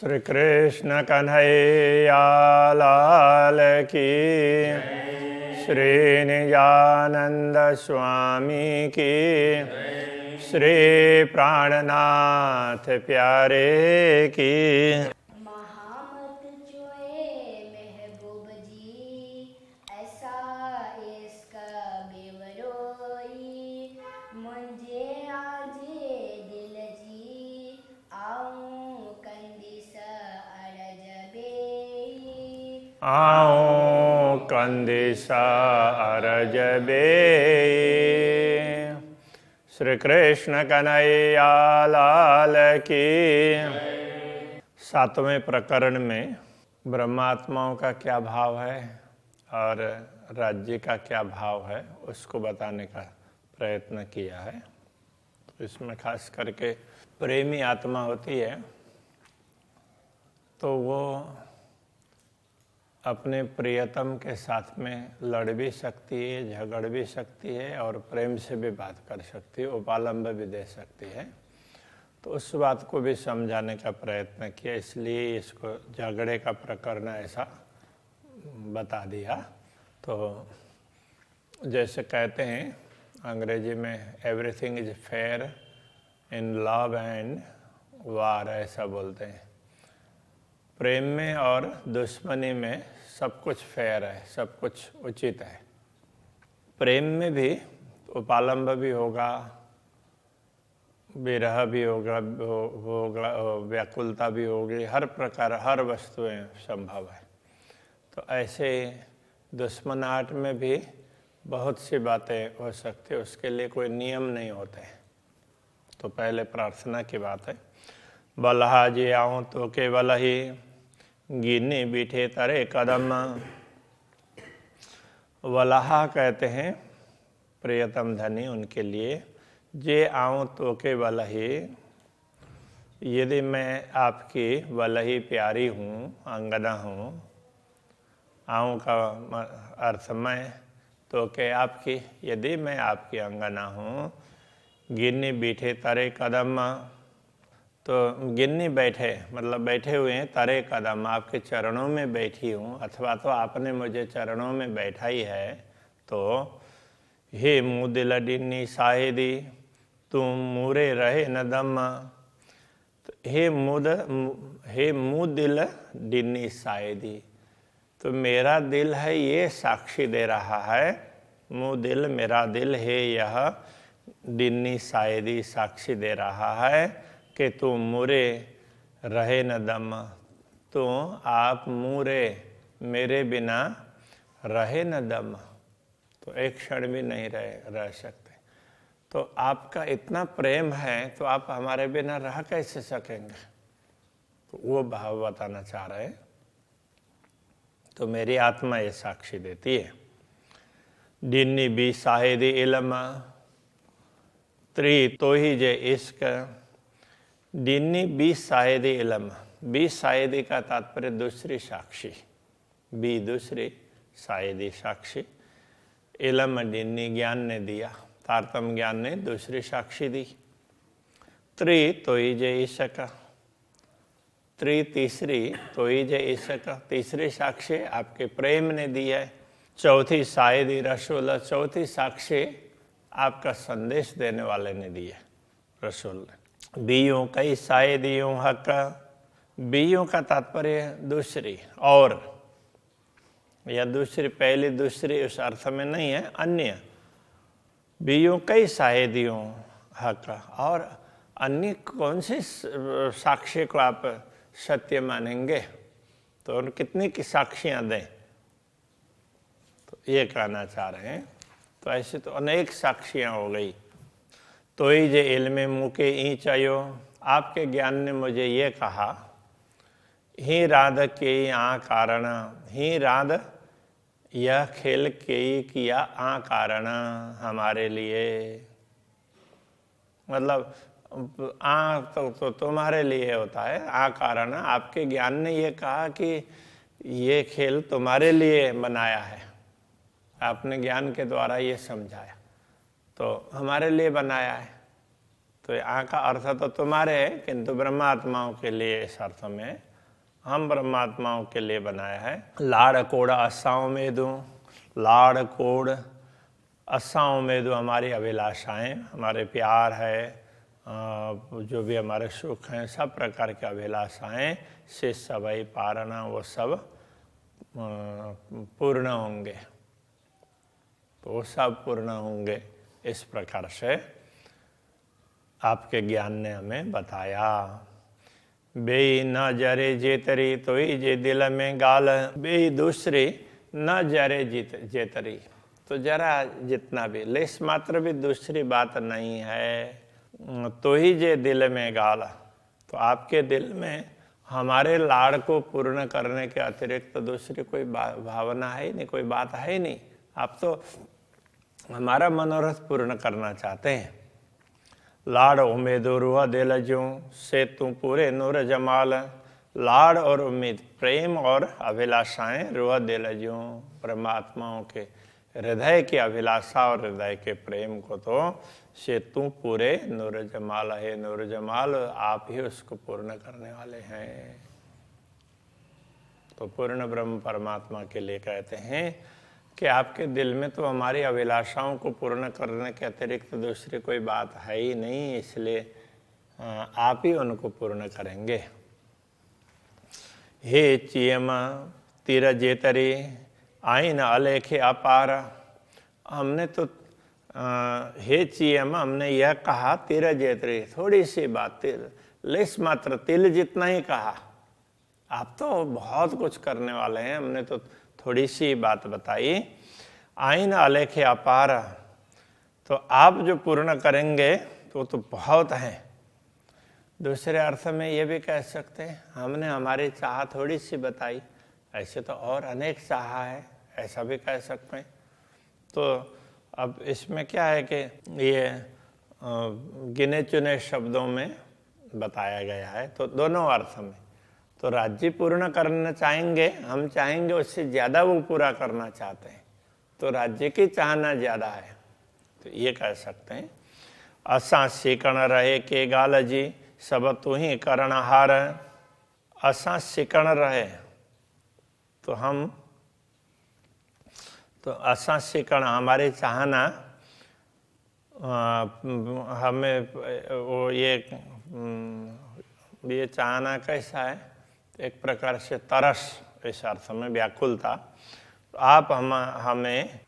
श्री कृष्ण कन्हैया लाल की, श्री निजानंद स्वामी की, श्री प्राणनाथ प्यारे की। महामत जोए महबूब जी, ऐसा इसका बेवरोई। मुझे आजे दिल जी, आऊं कंदिसा अरज बेई। आऊं कंदिसा अरज बेई। श्री कृष्ण कन्हैया लाल की। सातवें प्रकरण में ब्रह्मात्माओं का क्या भाव है और राज्य का क्या भाव है उसको बताने का प्रयत्न किया है। तो इसमें खास करके प्रेमी आत्मा होती है तो वो अपने प्रियतम के साथ में लड़ भी सकती है, झगड़ भी सकती है और प्रेम से भी बात कर सकती है, उपालंब भी दे सकती है। तो उस बात को भी समझाने का प्रयत्न किया, इसलिए इसको झगड़े का प्रकरण ऐसा बता दिया। तो जैसे कहते हैं अंग्रेजी में everything is fair in love and वार, ऐसा बोलते हैं। प्रेम में और दुश्मनी में सब कुछ फेयर है, सब कुछ उचित है। प्रेम में भी उपालंब भी होगा, विरह भी होगा, व्याकुलता भी होगी, हर प्रकार हर वस्तुएं संभव है। तो ऐसे दुश्मनाहट में भी बहुत सी बातें हो सकती है, उसके लिए कोई नियम नहीं होते। तो पहले प्रार्थना की बात है। बलहा जी आऊँ तो केवल ही, गिनी बीठे तरे कदम। वलहा कहते हैं प्रियतम धनी, उनके लिए। जे आऊँ तो के वलही, यदि मैं आपकी वलही प्यारी हूँ, अंगना हूँ। आऊँ का अर्थ मैं, तो के आपकी, यदि मैं आपकी अंगना हूँ। गिन्नी बीठे तरे कदम, तो गिन्नी बैठे मतलब बैठे हुए हैं, तरे कदम आपके चरणों में बैठी हूँ, अथवा तो आपने मुझे चरणों में बैठाई है। तो हे मुँह दिल डिन्नी साहेदी, तुम मूरे रहे न दम। तो हे मुँह दिल डिन्नी साहेदी, तो मेरा दिल है ये साक्षी दे रहा है। मुँह दिल मेरा दिल है, यह डिन्नी साहेदी साक्षी दे रहा है कि तुम मुरे रहे न दम। तो आप मुरे मेरे बिना रहे न दम, तो एक क्षण भी नहीं रह सकते। तो आपका इतना प्रेम है तो आप हमारे बिना रह कैसे सकेंगे? तो वो भाव बताना चाह रहे हैं। तो मेरी आत्मा ये साक्षी देती है। डिन्नी बी साहेदी इलम, त्रि तो ही जे इश्क। डिन्नी बी साहेदी इलम, बी साहेदी का तात्पर्य दूसरी साक्षी, बी दूसरी साहेदी साक्षी। इलम डिन्नी ज्ञान ने दिया, तारतम ज्ञान ने दूसरी साक्षी दी। त्रि तो ही जे इश्क, त्रि तीसरी तो ही जे इश्क, तीसरी साक्षी आपके प्रेम ने दी है। चौथी साहेदी रसूल, चौथी साक्षी आपका संदेश देने वाले ने दी है, रसूल ने। बीयों कई साहेदियों हक, बीयों का तात्पर्य दूसरी और, या दूसरी पहली दूसरी उस अर्थ में नहीं है, अन्य। बीयों कई साहेदियों हक, और अन्य कौन सी साक्षी को आप सत्य मानेंगे? तो और कितनी की साक्षियां दें? तो ये कहना चाह रहे हैं। तो ऐसे तो अनेक साक्षियां हो गई। तो ही जे इल्मे मुके ई चयो, आपके ज्ञान ने मुझे ये कहा। ही राध के आ कारण, ही राध यह खेल के किया आ कारण हमारे लिए। मतलब आ तो तुम्हारे लिए होता है, आ कारण आपके ज्ञान ने ये कहा कि ये खेल तुम्हारे लिए बनाया है, आपने ज्ञान के द्वारा ये समझाया, तो हमारे लिए बनाया है। तो आ का अर्थ तो तुम्हारे है, किंतु ब्रह्मात्माओं के लिए इस अर्थ में हम परमात्माओं के लिए बनाया है। लाड़ कोड़ आशाओं में दूँ, लाड़ कोड़ आशाओं में दूँ, हमारी अभिलाषाएं, हमारे प्यार है, जो भी हमारे सुख हैं, सब प्रकार की अभिलाषाएं से सवई पारना, वो सब पूर्ण होंगे, तो वो सब पूर्ण होंगे। इस प्रकार से आपके ज्ञान ने हमें बताया। बेई न जरे जेतरी तो ही जे दिल में गाल, बेई दूसरी न जरे जेतरी, तो जरा जितना भी लेस मात्र भी दूसरी बात नहीं है, तो ही जे दिल में गाल, तो आपके दिल में हमारे लाड़ को पूर्ण करने के अतिरिक्त तो दूसरी कोई भावना है ही नहीं, कोई बात है ही नहीं। आप तो हमारा मनोरथ पूर्ण करना चाहते हैं। लाड़ उम्मीद रुआ दिल ज्यों से तू पूरे नूर जमाल, लाड़ और उम्मीद, प्रेम और अभिलाषाएं रुआ दिल ज्यों, परमात्माओं के हृदय की अभिलाषा और हृदय के प्रेम को तो से तू पूरे नूर जमाल है, नूर जमाल आप ही उसको पूर्ण करने वाले हैं। तो पूर्ण ब्रह्म परमात्मा के लिए कहते हैं कि आपके दिल में तो हमारी अभिलाषाओं को पूर्ण करने के अतिरिक्त दूसरी कोई बात है ही नहीं, इसलिए आप ही उनको पूर्ण करेंगे। हे चियम तीर जेतरी आईन अलेखे अपार, हमने तो हे चियम, हमने यह कहा तीर जेतरी, थोड़ी सी बात, लेस मात्र तिल जितना ही कहा। आप तो बहुत कुछ करने वाले हैं, हमने तो थोड़ी सी बात बताई। आईन अलेखे अपार, तो आप जो पूर्ण करेंगे तो बहुत है। दूसरे अर्थ में ये भी कह सकते हैं हमने हमारी चाह थोड़ी सी बताई, ऐसे तो और अनेक चाह है, ऐसा भी कह सकते हैं। तो अब इसमें क्या है कि ये गिने चुने शब्दों में बताया गया है, तो दोनों अर्थ में। तो राज्य पूर्ण करना चाहेंगे, हम चाहेंगे उससे ज़्यादा वो पूरा करना चाहते हैं, तो राज्य की चाहना ज़्यादा है, तो ये कह सकते हैं। असा सिकण रहे के गाल जी सब तू ही करणहार, असा सिकण रहे, तो हम तो असा सिकण हमारे चाहना, हमें वो ये चाहना कैसा है, एक प्रकार से तरस, इस अर्थ में व्याकुलता। तो आप हमें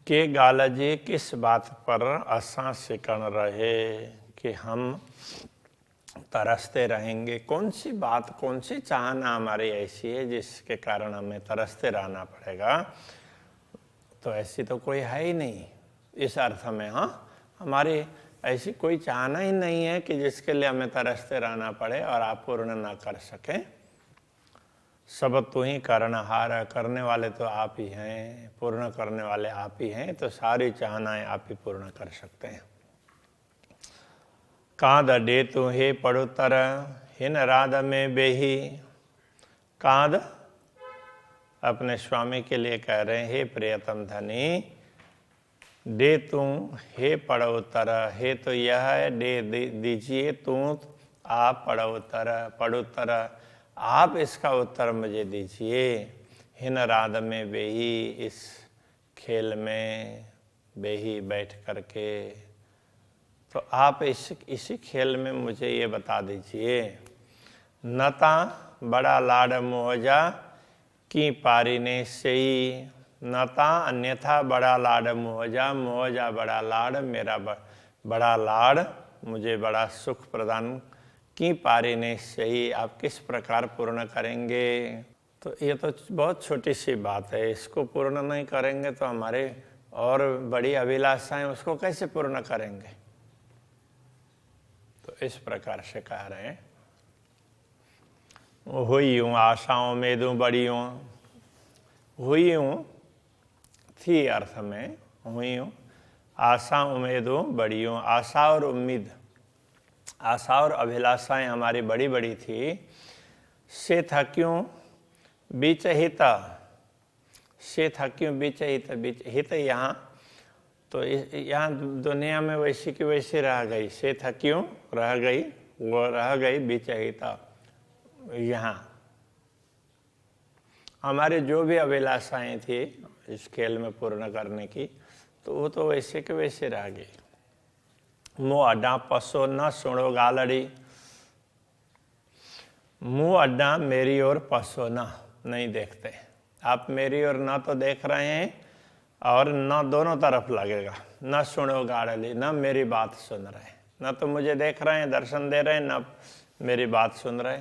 के गालजी किस बात पर असा सिकण रहे कि हम तरसते रहेंगे, कौन सी बात, कौन सी चाहना हमारी ऐसी है जिसके कारण हमें तरसते रहना पड़ेगा। तो ऐसी तो कोई है ही नहीं इस अर्थ में। हाँ, हमारी ऐसी कोई चाहना ही नहीं है कि जिसके लिए हमें तरसते रहना पड़े और आप पूर्ण ना कर सकें। सब तू ही करणहार, करने वाले तो आप ही हैं, पूर्ण करने वाले आप ही हैं, तो सारी चाहनाएं आप ही पूर्ण कर सकते हैं। कांद डे तू हे पड़ुतर हिन राध में बेही, कांद अपने स्वामी के लिए कह रहे हैं, हे प्रियतम धनी, दे तू हे पड़उतर, हे तो यह है, दे दीजिए तू आप पड़उतर, आप इसका उत्तर मुझे दीजिए। हिन राध में बेही, इस खेल में बेही बैठ करके, तो आप इसी खेल में मुझे ये बता दीजिए। नता बड़ा लाड मोहजा की पारी ने सही, नता अन्यथा बड़ा लाड मोहजा, मोहजा बड़ा लाड, मेरा बड़ा लाड मुझे बड़ा सुख प्रदान की पारी ने सही, आप किस प्रकार पूर्ण करेंगे। तो ये तो बहुत छोटी सी बात है, इसको पूर्ण नहीं करेंगे तो हमारे और बड़ी अभिलाषाएं उसको कैसे पूर्ण करेंगे। तो इस प्रकार से कह रहे हैं, हुई हूँ आशाओं में दूँ बड़ी हूँ, हुई हूँ थी अर्थ में, हुई हूँ आशा उम्मीदों बड़ी हूँ। आशा और उम्मीद, आशा और अभिलाषाएं हमारी बड़ी बड़ी थी। से था क्यों बीच हिता, से था क्यों बीच हित, बीच हित यहाँ, तो यहाँ दुनिया में वैसी की वैसी रह गई, से था क्यों रह गई, वो रह गई बीच हिता यहाँ। हमारी जो भी अभिलाषाएं थी इस खेल में पूर्ण करने की, तो वो तो वैसे के वैसे रह गई। मुँह अड्डा पसो न सुनो गालड़ी, मुँह अड्डा मेरी ओर पसो न, नहीं देखते आप मेरी ओर, ना तो देख रहे हैं और न दोनों तरफ लगेगा। न सुनो गालड़ी, न मेरी बात सुन रहे, न तो मुझे देख रहे हैं दर्शन दे रहे हैं, न मेरी बात सुन रहे।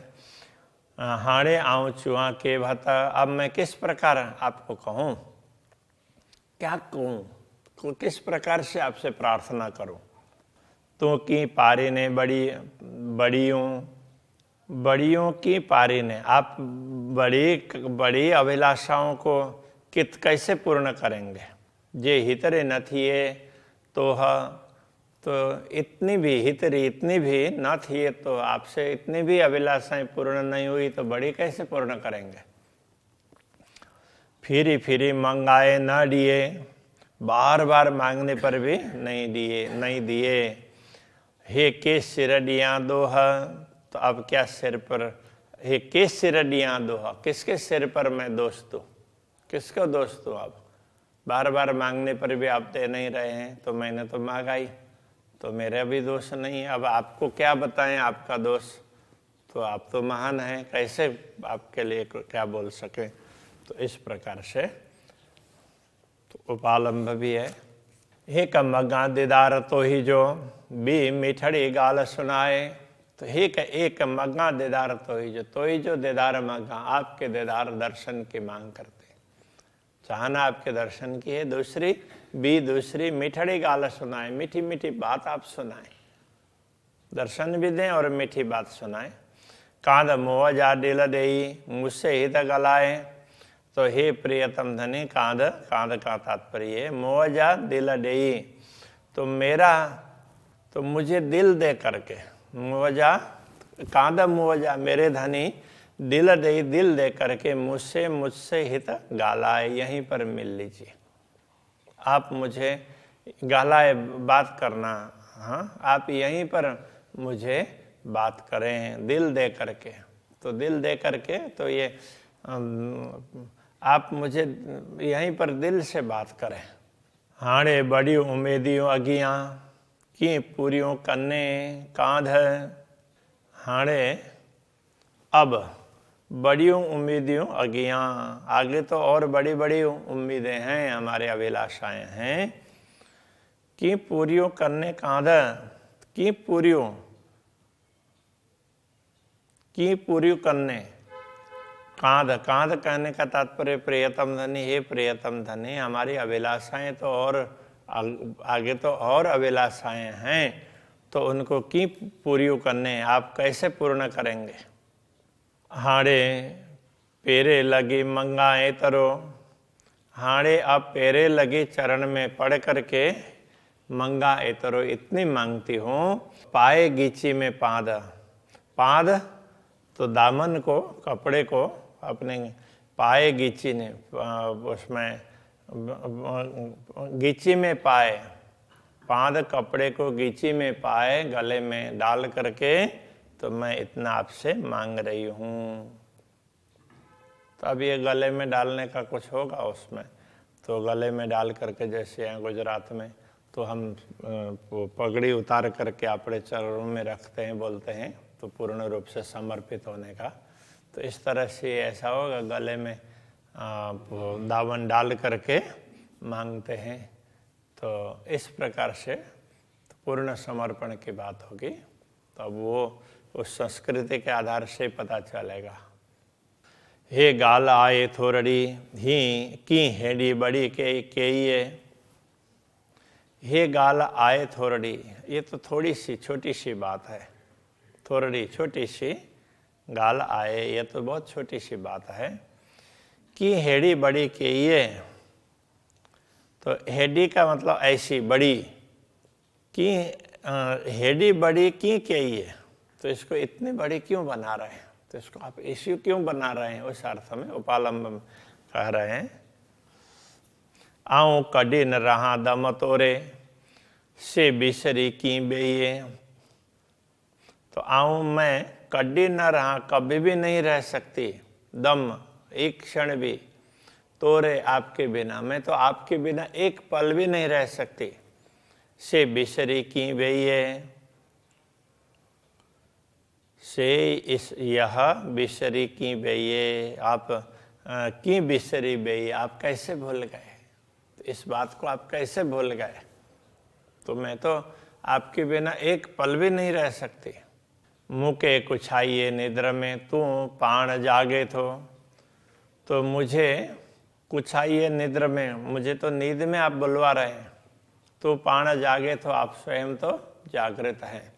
हाड़े आऊँ चुआ के भता, अब मैं किस प्रकार आपको कहूँ, क्या कहूँ, किस प्रकार से आपसे प्रार्थना करूँ। तो की पारी ने बड़ियों की पारी ने, आप बड़ी अभिलाषाओं को कैसे पूर्ण करेंगे। जे हितरे न थिए तो इतनी भी न थिए, तो आपसे इतनी भी अभिलाषाएं पूर्ण नहीं हुई तो बड़ी कैसे पूर्ण करेंगे। फिरी मंगाए न दिए, बार बार मांगने पर भी नहीं दिए। हे के सिरडियाँ दोह, तो अब क्या सिर पर, हे के सिरडियाँ दोह, किसके सिर पर मैं दोष दूँ, किसको दोष दूँ। अब बार बार मांगने पर भी आप दे नहीं रहे हैं, तो मैंने तो मांगा ही, तो मेरा भी दोष नहीं है। अब आपको क्या बताएं आपका दोष, तो आप तो महान हैं, कैसे आपके लिए क्या बोल सके। तो इस प्रकार से तो उपालंब भी है। हे कमगा दीदार तो ही जो भी मिठड़ी गाल सुनाए, तो हे एक मगा दीदार तो ही जो दीदार मगा, आपके दीदार दर्शन की मांग करते, चाहना आपके दर्शन की है। दूसरी मिठड़ी गाल सुनाए, मीठी मीठी बात आप सुनाए, दर्शन भी दें और मीठी बात सुनाए। कांध मोह जा दिल देई, मुझसे हित गलाए, तो हे प्रियतम धनी, कांध का तात्पर्य है मोह जा दिल देई, तो मुझे दिल दे करके, मुआवजा कांदा मुआवजा मेरे धनी, दिल दे करके मुझसे हित गालाए, यहीं पर मिल लीजिए। आप मुझे गालाए, बात करना, हाँ आप यहीं पर मुझे बात करें दिल दे करके। तो दिल दे करके, तो ये आप मुझे यहीं पर दिल से बात करें। हाणे बड़ी उम्मीदियों अगियां की पूरियों करने कांध, हाणे अब बड़ियों उम्मीदियों अगियां, आगे तो और बड़ी बड़ी उम्मीदें हैं, हमारे अभिलाषाएं हैं। की पूरियों करने कांध, की पूरियों करने कांध कहने का तात्पर्य प्रियतम धनी, हे प्रियतम धनी, हमारी अभिलाषाएं तो और आगे तो और अभिलाषाएं हैं, तो उनको की पूरी करने आप कैसे पूर्ण करेंगे। हाड़े पेरे लगी मंगाए तरो, हाड़े अब पेरे लगी चरण में पढ़ करके, मंगा एतरो इतनी मांगती हूँ। पाए गीची में पाद तो दामन को, कपड़े को अपने पाए गीची ने, उसमें गीची में पाए, पाद कपड़े को गीची में पाए, गले में डाल करके, तो मैं इतना आपसे मांग रही हूँ। तो अब ये गले में डालने का कुछ होगा उसमें, तो गले में डाल करके, जैसे यहाँ गुजरात में तो हम पगड़ी उतार करके अपने चरणों में रखते हैं, बोलते हैं, तो पूर्ण रूप से समर्पित होने का। तो इस तरह से ऐसा होगा, गले में दामन डाल करके मांगते हैं। तो इस प्रकार से तो पूर्ण समर्पण की बात होगी। तो अब वो उस संस्कृति के आधार से पता चलेगा। हे गाल आए थोरड़ी ही की हेडी बड़ी के ये, हे गाल आए थोरड़ी, ये तो थोड़ी सी छोटी सी बात है। थोरड़ी छोटी सी, गाल आए ये तो बहुत छोटी सी बात है। कि हेडी बड़ी के ये, तो हेडी का मतलब ऐसी बड़ी, कि हेडी बड़ी की के ये, तो इसको इतनी बड़ी क्यों बना रहे हैं, तो इसको आप इश्यू क्यों बना रहे हैं, उस अर्थ में उपालंब कह रहे हैं। आऊँ कडी न रहा दम तोरे से बिसरी की बेये, तो आऊँ मैं कडी न रहा, कभी भी नहीं रह सकती, दम एक क्षण भी तोरे आपके बिना, मैं तो आपके बिना एक पल भी नहीं रह सकती। से बिसरी की बेये, से इस यह बिसरी की बेये, आप की बिसरी बेये, आप कैसे भूल गए? तो इस बात को आप कैसे भूल गए? तो मैं तो आपके बिना एक पल भी नहीं रह सकती। मुके कुछाइए निद्र में, तू पाण जागे तो मुझे कुछाइए निद्र में, मुझे तो नींद में आप बुलवा रहे हैं। तो पाण जागे तो आप स्वयं तो जागृत हैं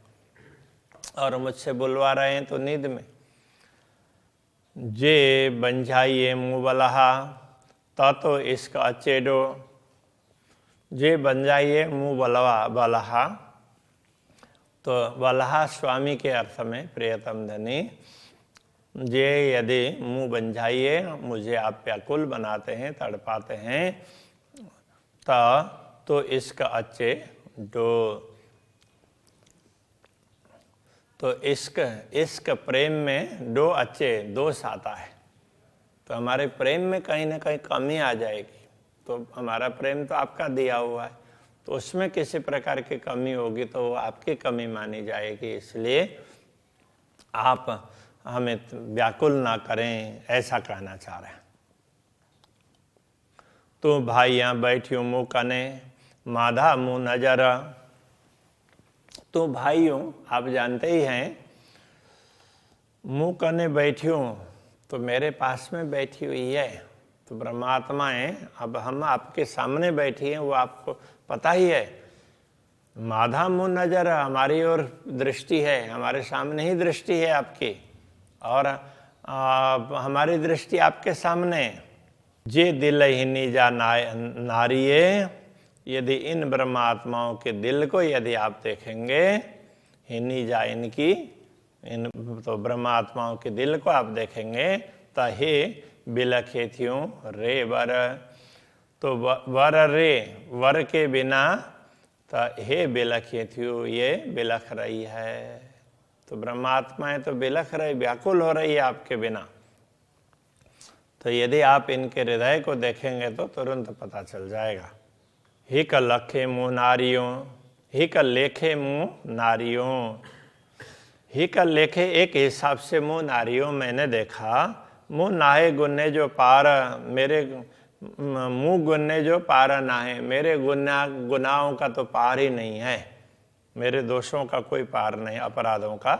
और मुझसे बुलवा रहे हैं तो नींद में। जे बंझाइए मुँह बलहा, तो इसका अचेडो, जे बन जाइए मुँह बलहा, तो बलहा स्वामी के अर्थ में प्रियतम धनी। जे यदि मुँह बन जाइए, मुझे आप व्याकुल बनाते हैं, तड़पाते हैं, तो इसका अच्छे डो, तो इश्क प्रेम में दो अच्छे दोष आता है। तो हमारे प्रेम में कहीं ना कहीं कमी आ जाएगी। तो हमारा प्रेम तो आपका दिया हुआ है, तो उसमें किसी प्रकार की कमी होगी तो वो आपकी कमी मानी जाएगी। इसलिए आप हमें व्याकुल ना करें, ऐसा कहना चाह रहे हैं। तो भाइयाँ बैठियो मुँह कने, माधा मुँह नजर। तो भाइयों, आप जानते ही हैं, मुँह कने बैठियो तो मेरे पास में बैठी हुई है, तो ब्रह्मात्मा है। अब हम आपके सामने बैठी हैं, वो आपको पता ही है। माधा मुँह नजर, हमारी ओर दृष्टि है, हमारे सामने ही दृष्टि है आपकी, और हमारी दृष्टि आपके सामने। जे दिल ही निजा नारिये, यदि इन ब्रह्मात्माओं के दिल को यदि आप देखेंगे, हिनी जा इनकी, इन तो ब्रह्मात्माओं के दिल को आप देखेंगे, तो हे बिलखेथियों रे वर, तो वर रे, वर के बिना, तो हे बिलखेथियों, ये बिलख रही है। तो ब्रह्मात्माएं तो बिलख रही, व्याकुल हो रही है आपके बिना। तो यदि आप इनके हृदय को देखेंगे तो तुरंत पता चल जाएगा। हिक लखे मुँह नारियों, हिक लेखे मुँह नारियों, हिक लेखे एक हिसाब से मुँह नारियों मैंने देखा। मुँह नाहे गुन्ने जो पार, मेरे मुँह गुन्ने जो पार ना है, मेरे गुनाहों का तो पार ही नहीं है, मेरे दोषों का कोई पार नहीं, अपराधों का।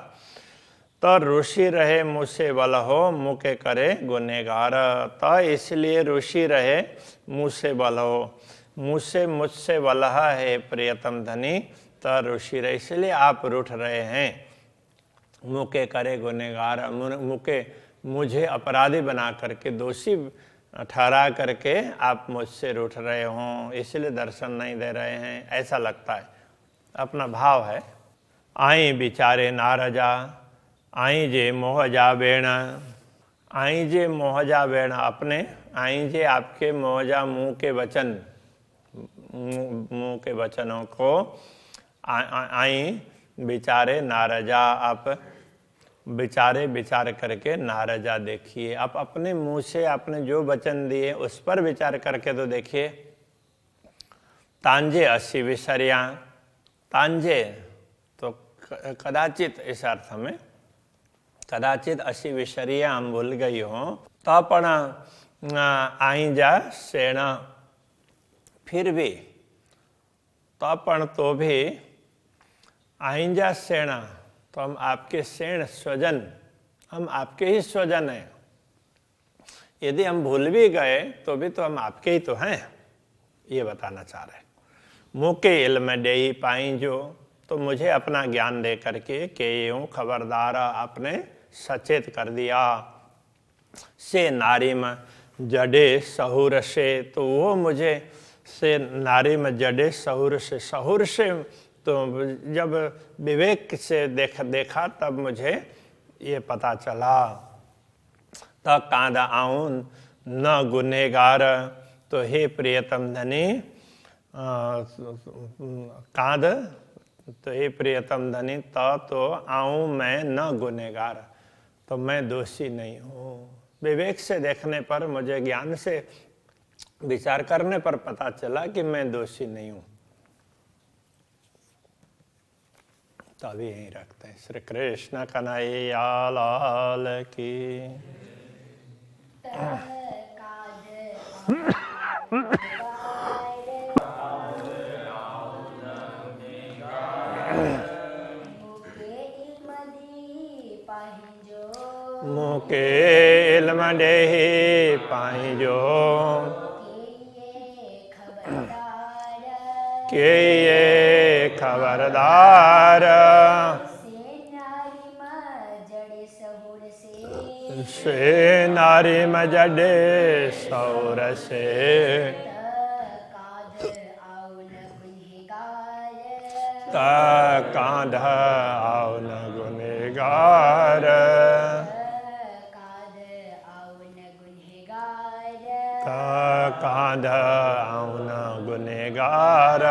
तो ऋषि रहे मुझसे बल हो, मुँह के करे गुनहगार। तो इसलिए ऋषि रहे मुझसे बल हो, मुझसे बलहा है प्रियतम धनी। तो ऋषि रहे, इसलिए आप रूठ रहे हैं, मुँह के करे गुनहगार, मुझे अपराधी बना करके, दोषी ठहरा करके आप मुझसे रूठ रहे हों, इसलिए दर्शन नहीं दे रहे हैं, ऐसा लगता है, अपना भाव है। आई बिचारे नारजा, आई जे मोहजा बेण, आई जे मोहजा बेण, अपने आई जे आपके मोहजा मुँह के वचन, मुँह के वचनों को आई बिचारे नारजा, आप बिचारे विचार करके नारजा देखिए। आप अपने मुंह से आपने जो वचन दिए उस पर विचार करके तो देखिए। तांजे अस्सी विसरिया, तांजे तो कदाचित, इस अर्थ में कदाचित अस्सी विसरिया हम भूल गई हो, तो पण आई जा सेना, फिर भी तो पण तो भी आइंजा सेना, तो हम आपके सेण स्वजन, हम आपके ही स्वजन हैं। यदि हम भूल भी गए तो भी तो हम आपके ही तो हैं, ये बताना चाह रहे हैं। मुँह के इल्म दे ही पाई जो, तो मुझे अपना ज्ञान दे करके के यूँ खबरदार आपने सचेत कर दिया। से नारी में जडे सहूर से, तो वो मुझे से नारी में जडे सहूर से, सहूर से तो जब विवेक से देखा तब मुझे ये पता चला। तब कांदा आऊं न गुनहगार, तो हे प्रियतम धनी, कांद, तो हे प्रियतम धनी, तो आऊं मैं न गुनहगार, तो मैं दोषी नहीं हूँ। विवेक से देखने पर, मुझे ज्ञान से विचार करने पर पता चला कि मैं दोषी नहीं हूं। तो अभी यहीं रखते हैं। श्री कृष्ण कन्हैया लाल की। मुके इल्म देहि पाइजो, के ये खबरदार, से नारी मजडे सौर से, कांध आओ न गुनेगार, कांध आओ न गुनेगार।